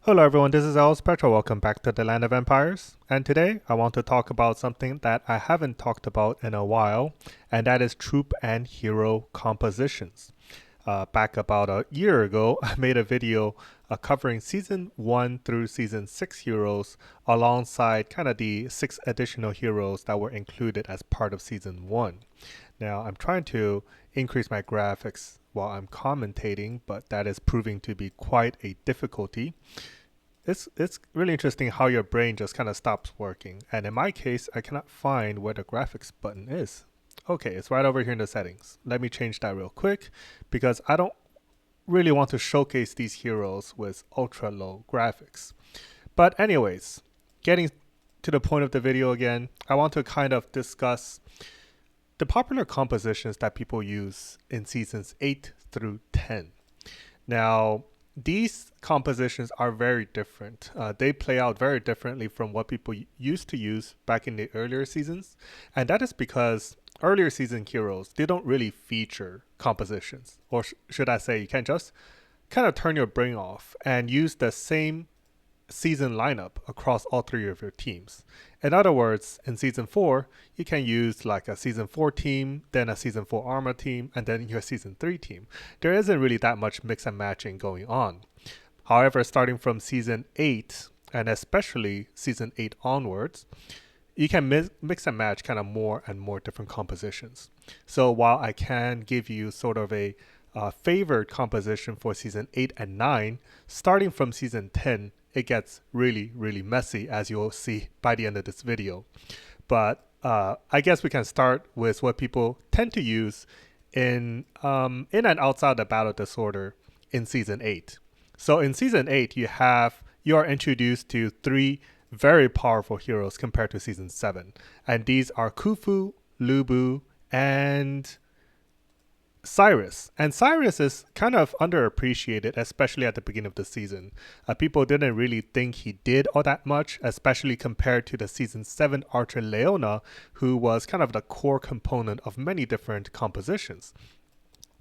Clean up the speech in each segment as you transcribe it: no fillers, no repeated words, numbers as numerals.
Hello everyone, this is El Spectra. Welcome back to the Land of Empires. And today I want to talk about something that I haven't talked about in a while, and that is troop and hero compositions. Back about a year ago, I made a video covering Season 1 through Season 6 heroes alongside kind of the 6 additional heroes that were included as part of Season 1. Now, I'm trying to increase my graphics while I'm commentating, but that is proving to be quite a difficulty. It's really interesting how your brain just kind of stops working. And in my case, I cannot find where the graphics button is. Okay, it's right over here in the settings. Let me change that real quick because I don't really want to showcase these heroes with ultra low graphics. But anyways, getting to the point of the video again, I want to kind of discuss the popular compositions that people use in seasons 8 through 10. Now, these compositions are very different. They play out very differently from what people used to use back in the earlier seasons. And that is because earlier season heroes, they don't really feature compositions. Or should I say, you can just kind of turn your brain off and use the same season lineup across all three of your teams. In other words, in season 4, you can use like a season 4 team, then a season 4 armor team, and then your season 3 team. There isn't really that much mix and matching going on. However, starting from season 8, and especially season 8 onwards, you can mix and match kind of more and more different compositions. So while I can give you sort of a favored composition for season 8 and 9, starting from season 10, it gets really, really messy, as you'll see by the end of this video. But I guess we can start with what people tend to use in and outside the battle disorder in season 8. So in season 8, you are introduced to 3 very powerful heroes compared to season 7. And these are Khufu, Lubu, and Cyrus. And Cyrus is kind of underappreciated, especially at the beginning of the season. People didn't really think he did all that much, especially compared to the season 7 archer Leona, who was kind of the core component of many different compositions.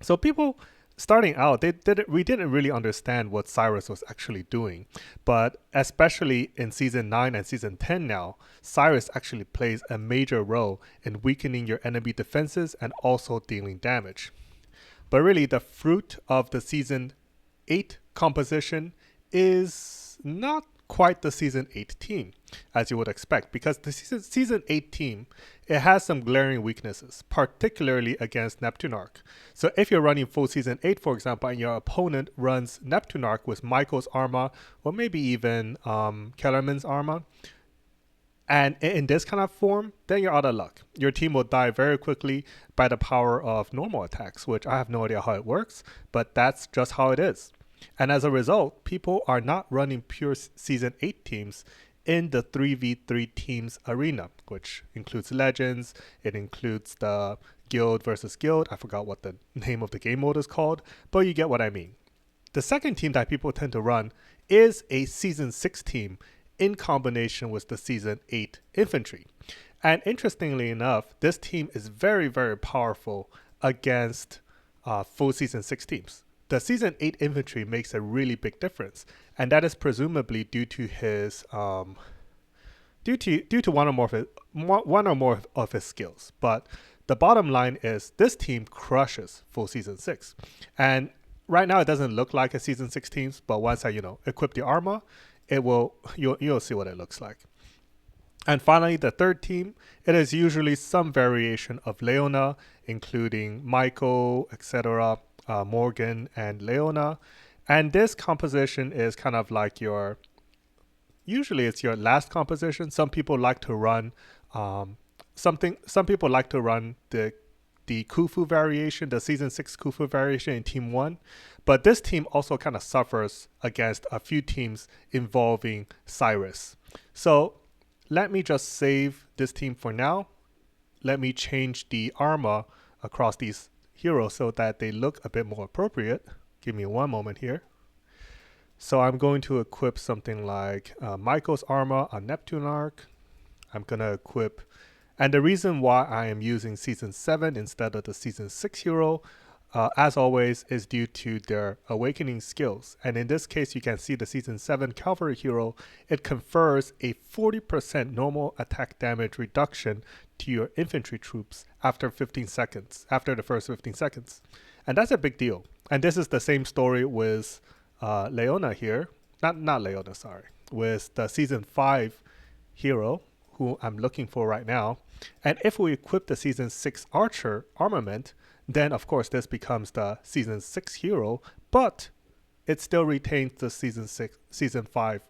So people starting out, we didn't really understand what Cyrus was actually doing. But especially in season 9 and season 10 now, Cyrus actually plays a major role in weakening your enemy defenses and also dealing damage. But really, the fruit of the season 8 composition is not quite the season 8 team, as you would expect, because the season 8 team, it has some glaring weaknesses, particularly against Neptunarch. So if you're running full season 8, for example, and your opponent runs Neptunarch with Michael's armor, or maybe even Kellerman's armor, and in this kind of form, then you're out of luck. Your team will die very quickly by the power of normal attacks, which I have no idea how it works, but that's just how it is. And as a result, people are not running pure Season 8 teams in the 3v3 teams arena, which includes Legends, it includes the Guild versus Guild. I forgot what the name of the game mode is called, but you get what I mean. The second team that people tend to run is a Season 6 team in combination with the Season 8 infantry. And interestingly enough, this team is very, very powerful against full Season 6 teams. The Season 8 infantry makes a really big difference, and that is presumably due to his due to one or more of his skills. But the bottom line is this team crushes full Season 6. And right now it doesn't look like a Season 6 team, but once I equip the armor, you'll see what it looks like. And finally, the third team, it is usually some variation of Leona, including Michael, etc., Morgan, and Leona. And this composition is kind of like usually it's your last composition. Some people like to run some people like to run the Khufu variation, the season 6 Khufu variation in team 1. But this team also kind of suffers against a few teams involving Cyrus. So let me just save this team for now. Let me change the armor across these heroes so that they look a bit more appropriate. Give me one moment here. So I'm going to equip something like Michael's armor on Neptunarch. I'm going to equip, and the reason why I am using season 7 instead of the season 6 hero as always, is due to their awakening skills. And in this case, you can see the Season 7 Cavalry Hero, it confers a 40% normal attack damage reduction to your infantry troops after 15 seconds, after the first 15 seconds. And that's a big deal. And this is the same story with Leona here. Not Leona, sorry. With the Season 5 hero, who I'm looking for right now. And if we equip the Season 6 Archer armament, then of course this becomes the Season 6 hero, but it still retains the Season 5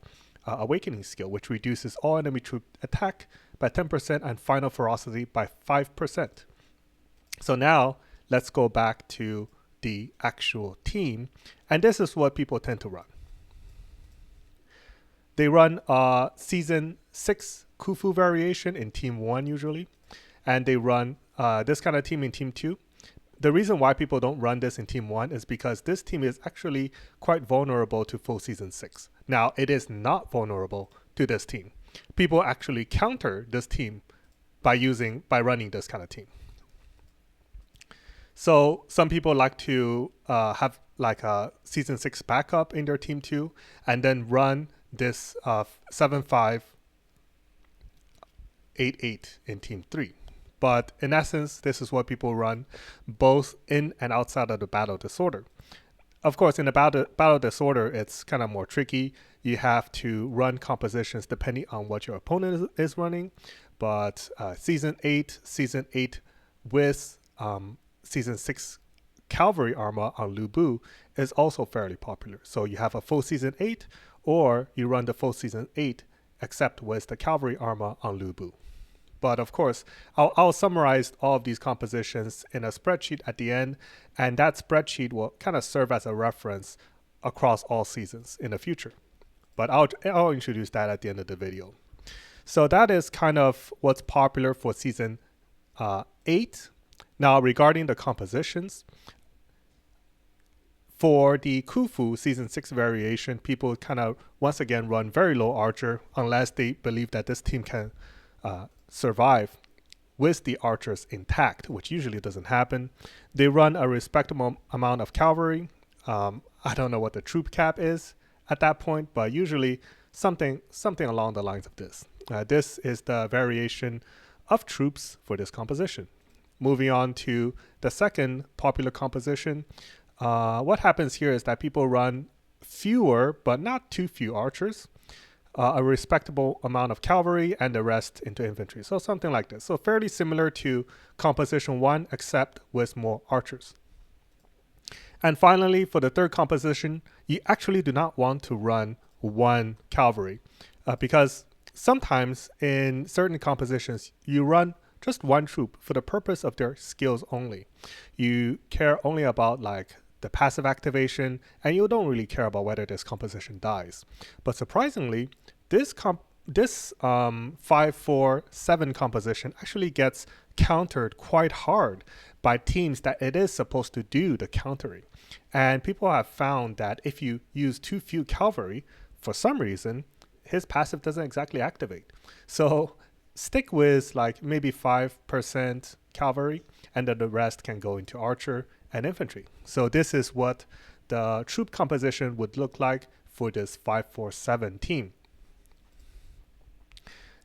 Awakening skill, which reduces all enemy troop attack by 10% and final ferocity by 5%. So now let's go back to the actual team, and this is what people tend to run. They run Season 6 Khufu variation in Team 1 usually, and they run this kind of team in Team 2. The reason why people don't run this in Team 1 is because this team is actually quite vulnerable to full Season 6. Now, it is not vulnerable to this team. People actually counter this team by running this kind of team. So some people like to have like a Season 6 backup in their Team 2 and then run this 7-5-8-8 in Team 3. But in essence, this is what people run both in and outside of the battle disorder. Of course, in the battle disorder, it's kind of more tricky. You have to run compositions depending on what your opponent is running. But Season 8 with Season 6 Cavalry armor on Lu Bu is also fairly popular. So you have a full Season 8, or you run the full Season 8 except with the Cavalry armor on Lu Bu. But of course, I'll summarize all of these compositions in a spreadsheet at the end, and that spreadsheet will kind of serve as a reference across all seasons in the future. But I'll introduce that at the end of the video. So that is kind of what's popular for Season 8. Now, regarding the compositions, for the Khufu Season 6 variation, people kind of once again run very low Archer unless they believe that this team can survive with the archers intact, which usually doesn't happen. They run a respectable amount of cavalry. I don't know what the troop cap is at that point, but usually something along the lines of this. This is the variation of troops for this composition. Moving on to the second popular composition, what happens here is that people run fewer, but not too few archers, a respectable amount of cavalry, and the rest into infantry. So something like this. So fairly similar to composition 1, except with more archers. And finally, for the third composition, you actually do not want to run one cavalry because sometimes in certain compositions, you run just one troop for the purpose of their skills only. You care only about like the passive activation, and you don't really care about whether this composition dies. But surprisingly, this 5-4-7 composition actually gets countered quite hard by teams that it is supposed to do the countering. And people have found that if you use too few cavalry, for some reason, his passive doesn't exactly activate. So stick with like maybe 5% cavalry, and then the rest can go into archer and infantry. So this is what the troop composition would look like for this 5-4-7 team.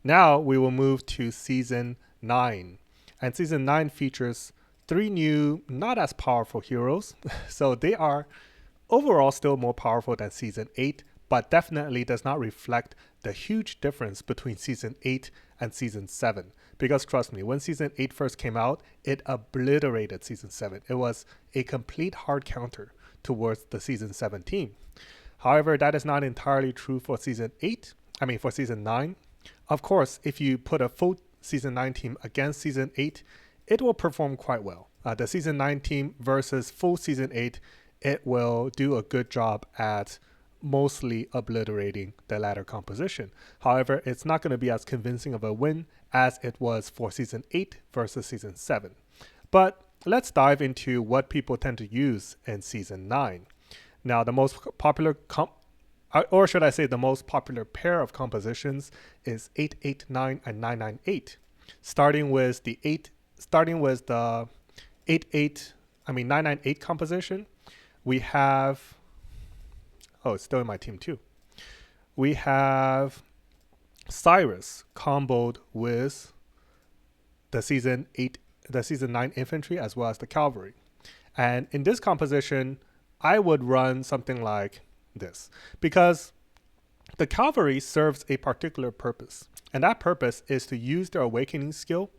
Now we will move to Season 9. And Season 9 features 3 new, not as powerful heroes. So they are overall still more powerful than Season 8, but definitely does not reflect the huge difference between Season 8 and Season 7. Because trust me, when Season 8 first came out, it obliterated Season 7. It was a complete hard counter towards the Season 7 team. However, that is not entirely true for Season 9. Of course, if you put a full Season 9 team against Season 8, it will perform quite well. The Season 9 team versus full Season 8, it will do a good job at mostly obliterating the latter composition. However, it's not going to be as convincing of a win as it was for Season 8 versus Season 7. But let's dive into what people tend to use in Season 9. Now, the most popular the most popular pair of compositions is 889 and 998. Starting with the 88 998 composition, we have, oh, it's still in my team too. We have Cyrus comboed with the season 9 infantry as well as the cavalry. And in this composition, I would run something like this, because the cavalry serves a particular purpose, and that purpose is to use their awakening skill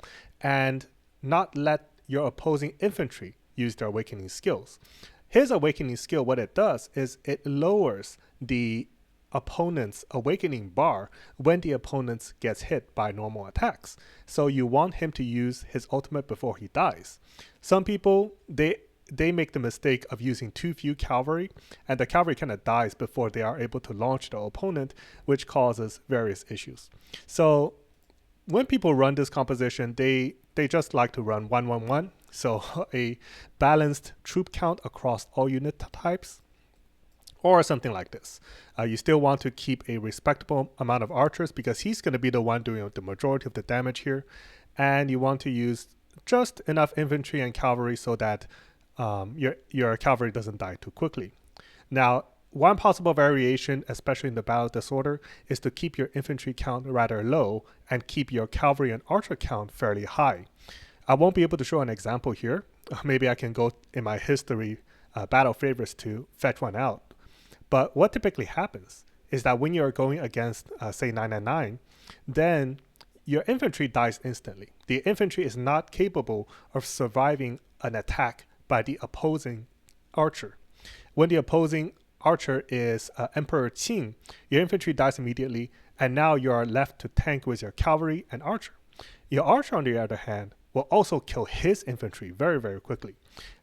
and not let your opposing infantry use their awakening skills. His awakening skill, what it does is it lowers the opponent's awakening bar when the opponent gets hit by normal attacks. So you want him to use his ultimate before he dies. Some people, they make the mistake of using too few cavalry, and the cavalry kind of dies before they are able to launch the opponent, which causes various issues. So when people run this composition, they just like to run 1-1-1, so a balanced troop count across all unit types, or something like this. You still want to keep a respectable amount of archers because he's going to be the one doing the majority of the damage here, and you want to use just enough infantry and cavalry so that your cavalry doesn't die too quickly. Now, one possible variation, especially in the battle disorder, is to keep your infantry count rather low and keep your cavalry and archer count fairly high. I won't be able to show an example here. Maybe I can go in my history battle favorites to fetch one out. But what typically happens is that when you're going against, say, 999, then your infantry dies instantly. The infantry is not capable of surviving an attack by the opposing archer. When the opposing archer is Emperor Qing, your infantry dies immediately, and now you are left to tank with your cavalry and archer. Your archer, on the other hand, will also kill his infantry very, very quickly.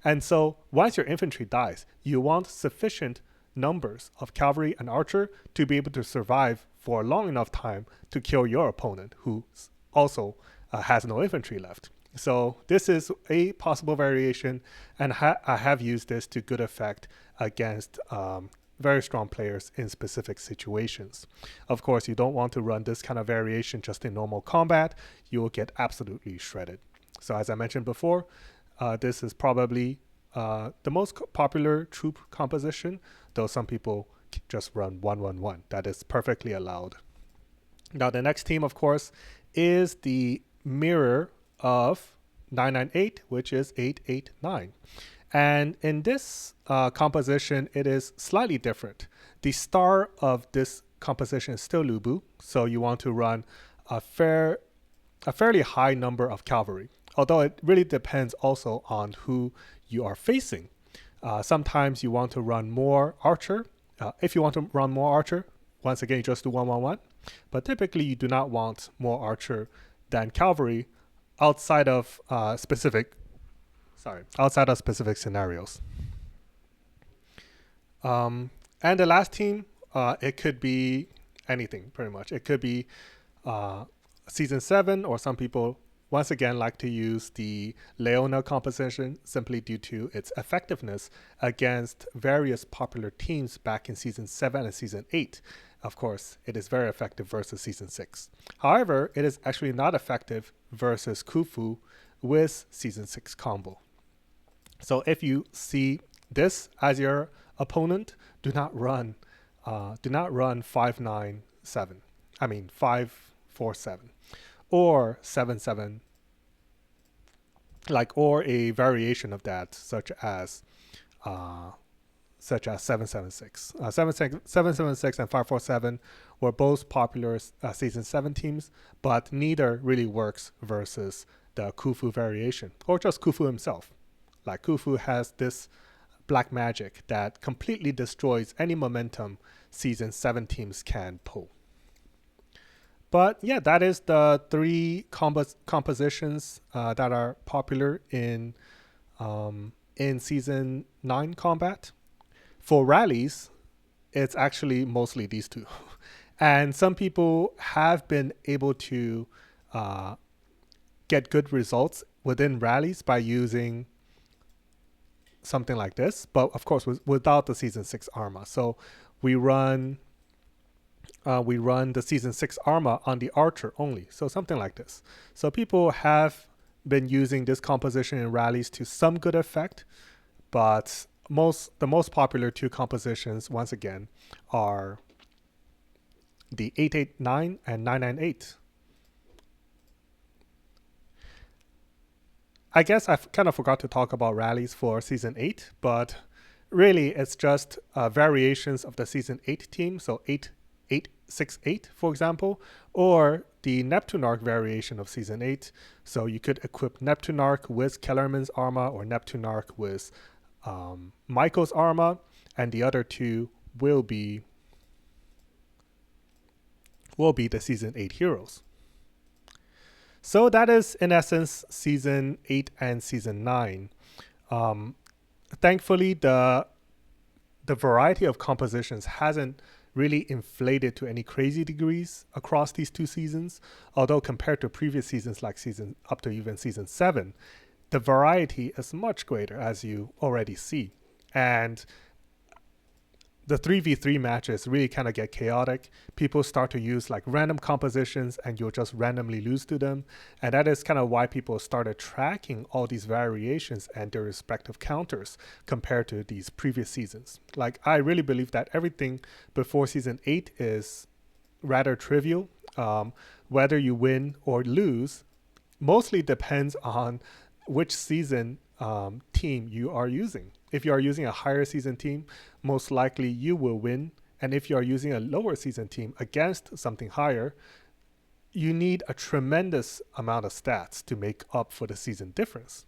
And so once your infantry dies, you want sufficient numbers of cavalry and archer to be able to survive for a long enough time to kill your opponent, who also has no infantry left. So this is a possible variation, and I have used this to good effect against very strong players in specific situations. Of course, you don't want to run this kind of variation just in normal combat. You will get absolutely shredded. So as I mentioned before, this is probably the most popular troop composition, though some people just run 1-1-1. That is perfectly allowed. Now the next team, of course, is the mirror of 998, which is 889. And in this composition, it is slightly different. The star of this composition is still Lubu, so you want to run a fairly high number of cavalry, although it really depends also on who you are facing. Sometimes you want to run more archer. If you want to run more archer, once again, you just do 1-1-1. But typically, you do not want more archer than cavalry outside of specific scenarios. And the last team, it could be anything, pretty much. It could be Season 7, or some people, once again, like to use the Leona composition simply due to its effectiveness against various popular teams back in Season 7 and Season 8. Of course, it is very effective versus Season 6. However, it is actually not effective versus Khufu with Season 6 combo. So if you see this as your opponent, do not run 597. 547 or 77, or a variation of that, such as 776. 776 and 547 were both popular Season 7 teams, but neither really works versus the Khufu variation, or just Khufu himself. Like, Khufu has this black magic that completely destroys any momentum Season 7 teams can pull. But yeah, that is the three compositions that are popular in Season 9 combat. For rallies, it's actually mostly these two. And some people have been able to get good results within rallies by using something like this, but of course without the Season 6 Arma. So we run the Season 6 Arma on the archer only, so something like this. So people have been using this composition in rallies to some good effect, But the most popular two compositions, once again, are the 889 and 998. I guess I kind of forgot to talk about rallies for Season 8, but really it's just variations of the Season 8 team, so 8868, for example, or the Neptunarch variation of Season 8. So you could equip Neptunarch with Kellerman's Arma or Neptunarch with Michael's Arma, and the other two will be the Season 8 heroes. So that is, in essence, Season 8 and Season 9. Thankfully, the variety of compositions hasn't really inflated to any crazy degrees across these two seasons, although compared to previous seasons like up to even Season 7, the variety is much greater, as you already see. And the 3v3 matches really kind of get chaotic. People start to use like random compositions and you'll just randomly lose to them. And that is kind of why people started tracking all these variations and their respective counters compared to these previous seasons. Like, I really believe that everything before Season 8 is rather trivial. Whether you win or lose mostly depends on which season team you are using. If you are using a higher season team, most likely you will win. And if you are using a lower season team against something higher, you need a tremendous amount of stats to make up for the season difference.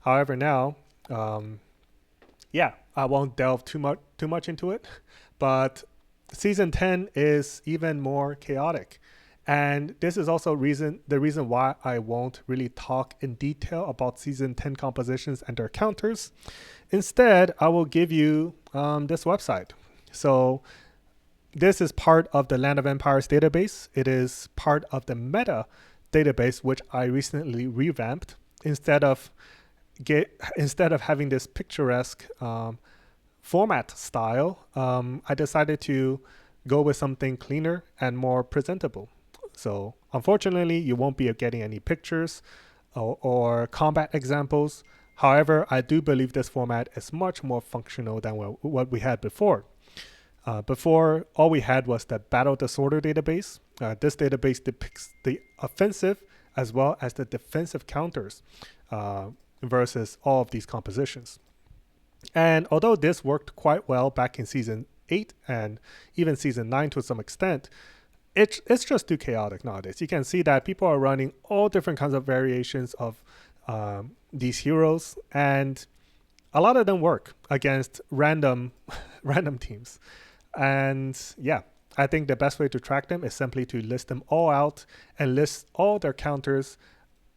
However, now, I won't delve too much into it, but Season 10 is even more chaotic. And this is also the reason why I won't really talk in detail about Season 10 compositions and their counters. Instead, I will give you this website. So this is part of the Land of Empires database. It is part of the meta database, which I recently revamped. Instead of having this picturesque format style, I decided to go with something cleaner and more presentable. So unfortunately, you won't be getting any pictures or combat examples. However, I do believe this format is much more functional than what we had before. Before, all we had was the Battle Disorder database. This database depicts the offensive as well as the defensive counters versus all of these compositions. And although this worked quite well back in Season 8 and even Season 9 to some extent, it's just too chaotic nowadays. You can see that people are running all different kinds of variations of these heroes, and a lot of them work against random teams. And I think the best way to track them is simply to list them all out and list all their counters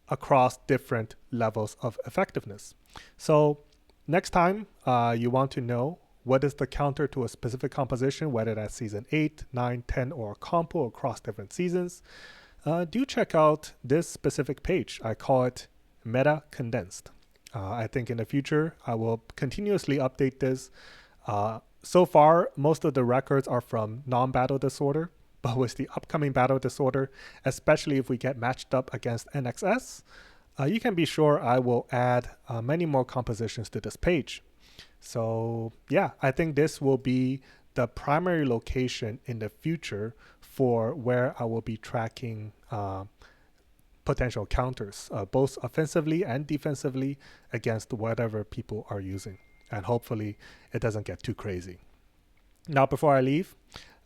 across different levels of effectiveness. So next time you want to know what is the counter to a specific composition, whether that's Season 8, 9, 10, or a combo across different seasons, do check out this specific page. I call it Meta Condensed. I think in the future, I will continuously update this. So far, most of the records are from non-battle disorder, but with the upcoming battle disorder, especially if we get matched up against NXS, you can be sure I will add many more compositions to this page. So I think this will be the primary location in the future for where I will be tracking potential counters, both offensively and defensively against whatever people are using. And hopefully it doesn't get too crazy. Now, before I leave,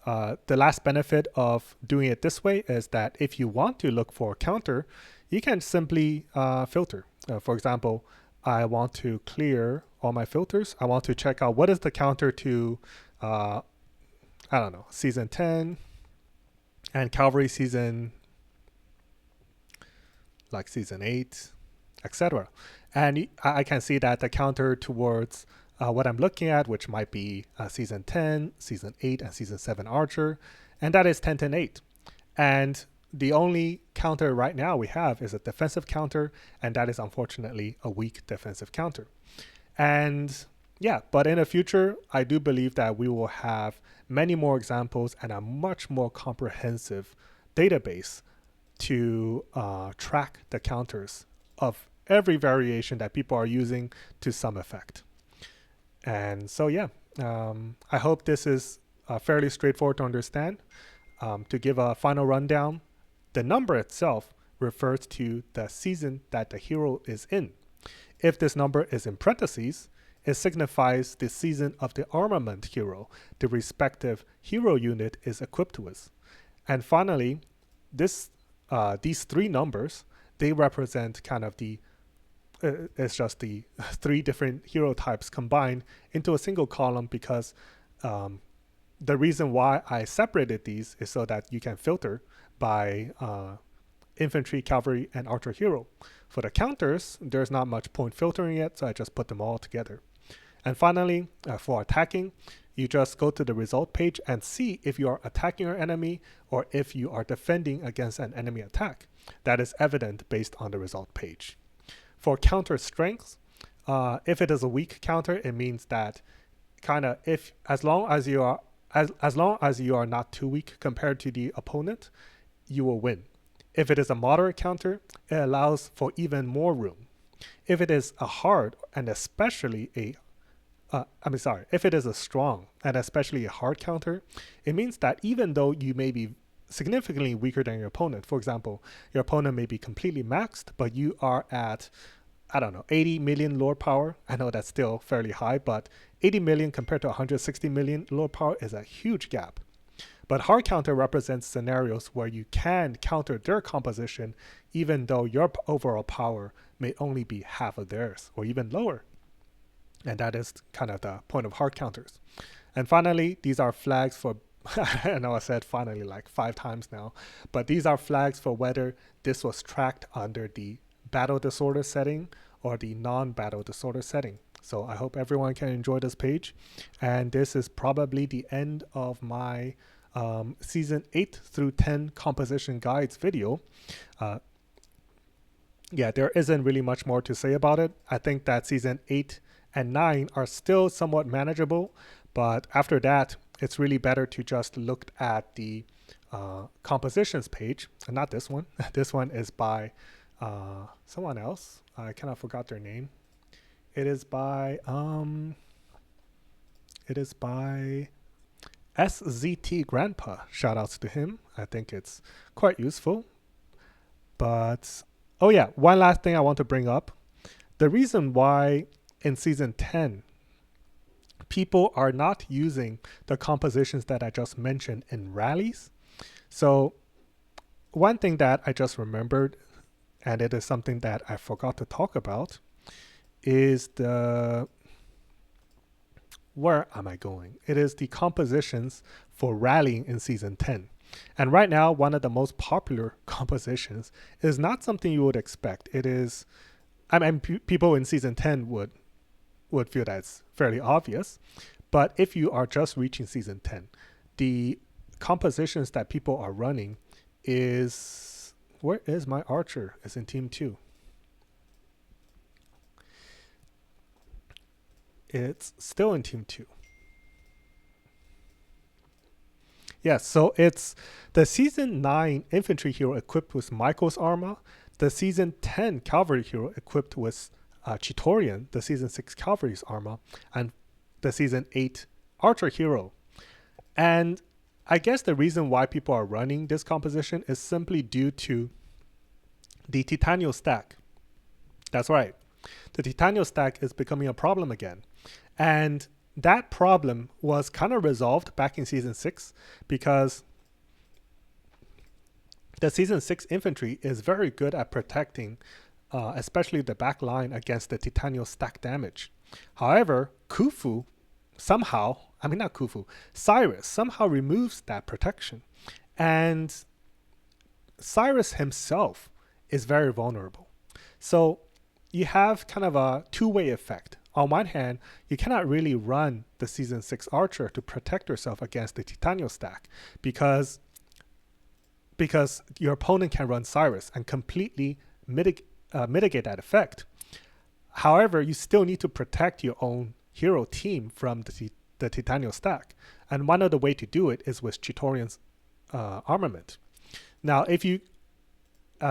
the last benefit of doing it this way is that if you want to look for a counter, you can simply filter. For example, I want to clear all my filters. I want to check out what is the counter to, Season 10 and Cavalry season, like Season 8, etc. And I can see that the counter towards what I'm looking at, which might be Season 10, Season 8, and Season 7 Archer, and that is 10-10-8. And the only counter right now we have is a defensive counter, and that is unfortunately a weak defensive counter. And but in the future, I do believe that we will have many more examples and a much more comprehensive database to track the counters of every variation that people are using to some effect. And so, yeah, I hope this is fairly straightforward to understand. To give a final rundown, the number itself refers to the season that the hero is in. If this number is in parentheses, it signifies the season of the armament hero the respective hero unit is equipped with. And finally, these three numbers, they represent kind of it's just the three different hero types combined into a single column because the reason why I separated these is so that you can filter by infantry, cavalry, and archer hero. For the counters, there's not much point filtering yet, so I just put them all together. And finally, for attacking, you just go to the result page and see if you are attacking your enemy or if you are defending against an enemy attack. That is evident based on the result page. For counter strengths, if it is a weak counter, it means that as long as you are not too weak compared to the opponent, you will win. If it is a moderate counter, it allows for even more room. If it is a hard and especially if it is a strong and especially a hard counter, it means that even though you may be significantly weaker than your opponent, for example, your opponent may be completely maxed, but you are at, 80 million lore power. I know that's still fairly high, but 80 million compared to 160 million lore power is a huge gap. But hard counter represents scenarios where you can counter their composition even though your overall power may only be half of theirs or even lower. And that is kind of the point of hard counters. And finally, these are flags for, I know I said finally like 5 times now, but these are flags for whether this was tracked under the battle disorder setting or the non-battle disorder setting. So I hope everyone can enjoy this page. And this is probably the end of my season 8 through 10 composition guides video. There isn't really much more to say about it. I think that season 8 and 9 are still somewhat manageable, but after that, it's really better to just look at the compositions page, and not this one. This one is by someone else. I kind of forgot their name. It is by SZT Grandpa. Shout outs to him. I think it's quite useful. But one last thing I want to bring up. The reason why in season 10 people are not using the compositions that I just mentioned in rallies. So one thing that I just remembered, and it is something that I forgot to talk about, is where am I going? It is the compositions for rallying in season 10. And right now, one of the most popular compositions is not something you would expect. It is, people in season 10 would feel that it's fairly obvious. But if you are just reaching season 10, the compositions that people are running is, where is my archer? It's in team 2. It's still in team 2. Yes, so it's the season 9 infantry hero equipped with Michael's armor, the season 10 cavalry hero equipped with Chitorian, the season 6 cavalry's armor, and the season 8 archer hero. And I guess the reason why people are running this composition is simply due to the Titanio stack. That's right. The Titanio stack is becoming a problem again. And that problem was kind of resolved back in season 6 because the season 6 infantry is very good at protecting especially the back line against the Titanio stack damage. However, Cyrus somehow removes that protection. And Cyrus himself is very vulnerable. So you have kind of a two-way effect. On one hand, you cannot really run the season 6 archer to protect yourself against the Titanio stack because your opponent can run Cyrus and completely mitigate that effect. However, you still need to protect your own hero team from the Titanio stack. And one of the way to do it is with Chitorian's armament. Now, if you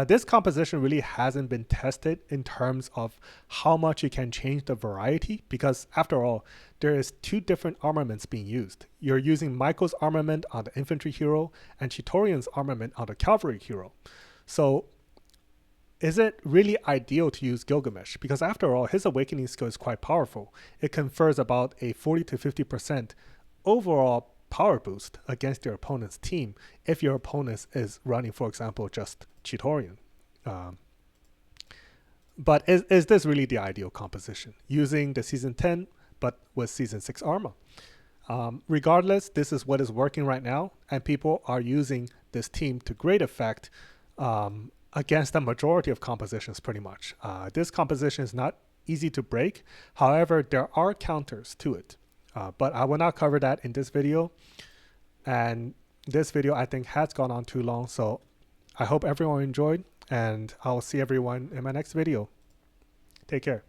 This composition really hasn't been tested in terms of how much you can change the variety, because after all, there is two different armaments being used. You're using Michael's armament on the infantry hero and Chitorian's armament on the cavalry hero. So is it really ideal to use Gilgamesh? Because after all, his awakening skill is quite powerful. It confers about a 40 to 50% overall power boost against your opponent's team if your opponent is running, for example, just Chitorian. But is this really the ideal composition? Using the Season 10, but with Season 6 armor. Regardless, this is what is working right now, and people are using this team to great effect against the majority of compositions pretty much. This composition is not easy to break. However, there are counters to it. But I will not cover that in this video. And this video, I think, has gone on too long. So I hope everyone enjoyed, and I'll see everyone in my next video. Take care.